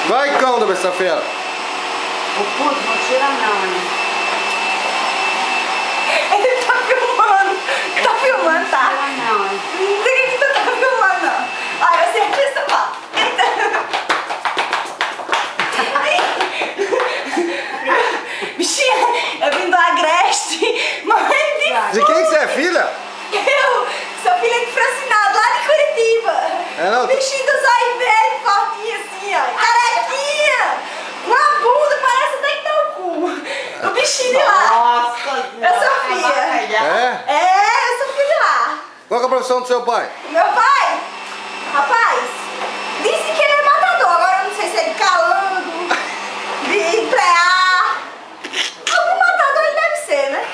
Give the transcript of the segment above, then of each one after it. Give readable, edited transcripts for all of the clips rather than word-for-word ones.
Vai, cão da besta-feira. Ô puto, não tira não, né? Ele tá filmando. Tá filmando, tá? Não tira não, hein? Não tem que tu tá filmando, não. Ai, eu acertei essa pá. Bichinha, eu vim do Agreste. Mãe De quem você é filha? Eu sou filha de Francinado, lá de Curitiba. É, não, O bichinho do zóio velho, fortinho assim, ó. Carequinha. Uma bunda, parece até que tá o cu. O bichinho de lá. Nossa, Eu sou filha. É? Eu sou filha de lá. Qual que é a profissão do seu pai? Meu pai, rapaz, disse que ele é matador. Agora eu não sei se é de calango, de emplear. Algum matador ele deve ser, né?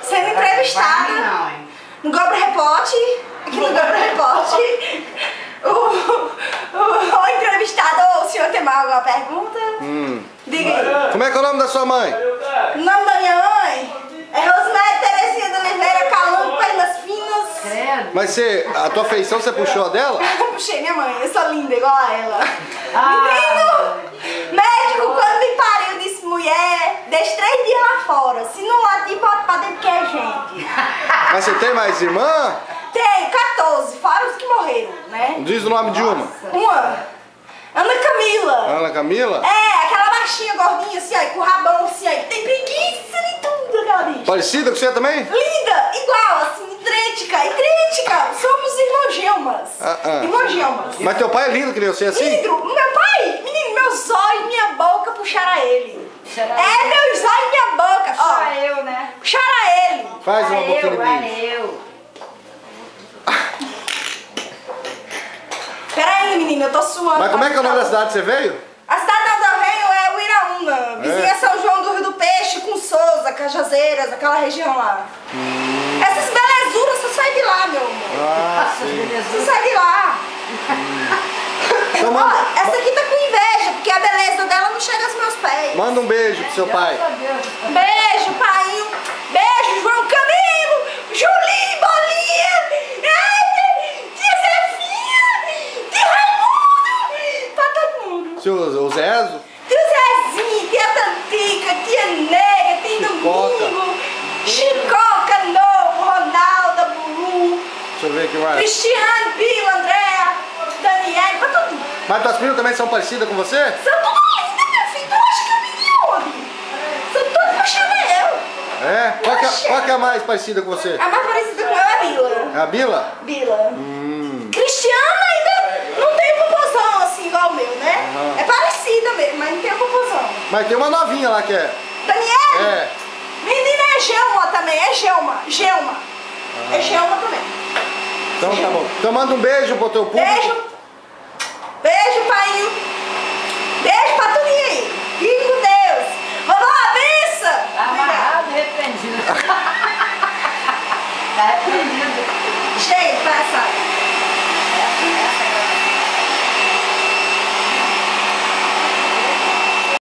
Sendo entrevistada. Não, hein? No Globo Repórter, aqui no Globo Repórter, o entrevistado, o senhor tem mais alguma pergunta? Diga aí. Como é que é o nome da sua mãe? O nome da minha mãe é Rosemary Terezinha de Oliveira Calango, pernas finas. Credo. Mas você, a tua feição você puxou a dela? Puxei minha mãe, eu sou linda igual a ela. Ah. Menino, médico quando me pariu disse, mulher, deixa 3 dias lá fora, se não latir, bota pra dentro que é gente. Mas você tem mais irmã? Tenho 14, fora os que morreram, né? Diz o nome de uma. Uma. Ana Camila. Ana Camila? É, aquela baixinha, gordinha, assim, ó, com o rabão, assim, ó, que tem preguiça de tudo, aquela bicha. Parecida com você também? Linda, igual, assim, idêntica. Somos irmãogelmas. Irmãogelmas. Mas teu pai é lindo que nem você assim? Lindo, meu pai, menino, meus olhos e minha boca puxaram ele. Puxaram É, meus olhos e minha boca, ó. Só eu, né? Puxaram ele. Faz uma boquinha de beijo. eu. Pera aí, menina, eu tô suando. Mas como é que é o nome da cidade que você veio? A cidade de onde eu venho é Uiraúna, vizinha São João do Rio do Peixe, com Souza, Cajazeiras, aquela região lá. Essas belezuras só sai de lá, meu amor. Ah, Nossa, sim. beleza. Só sai de lá. Então Ó, manda, essa aqui tá com inveja, porque a beleza dela não chega aos meus pés. manda um beijo pro seu pai. Graças a Deus. Beijo, pai. Beijo, João Camilo, Julinho, Bolinha. Ai, tia Zefinha, tia Raimundo. Pra todo mundo. Seu Zezo? Tio Zezinho, tia Tantica, tia Nega, tia Domingo, Chicoca Novo, Ronaldo, Buru, Deixa eu ver aqui mais. Cristiano, Pio, Andréa, Daniel, pra todo mundo. Mas tuas primas também são parecidas com você? São tudo lindas, minha filha. Tu acha que eu vim de onde? São tudo puxando eu. É? Qual que é a mais parecida com você? A mais parecida com eu é a Bila. É a Bila? Bila. Cristiano ainda não tem popozão assim igual o meu, né? Aham. É parecida mesmo, mas não tem popozão. Mas tem uma novinha lá que é. Daniel? É. Menina é Gelma também, é Gelma. Gelma. É Gelma também. Então tá bom. Então manda um beijo pro teu público. Beijo. Beijo, pai. Beijo pra tudo aí. Fique com Deus. Vamos lá, benção. Tá amarrado e repreendido. Tá repreendido. Gente, passa.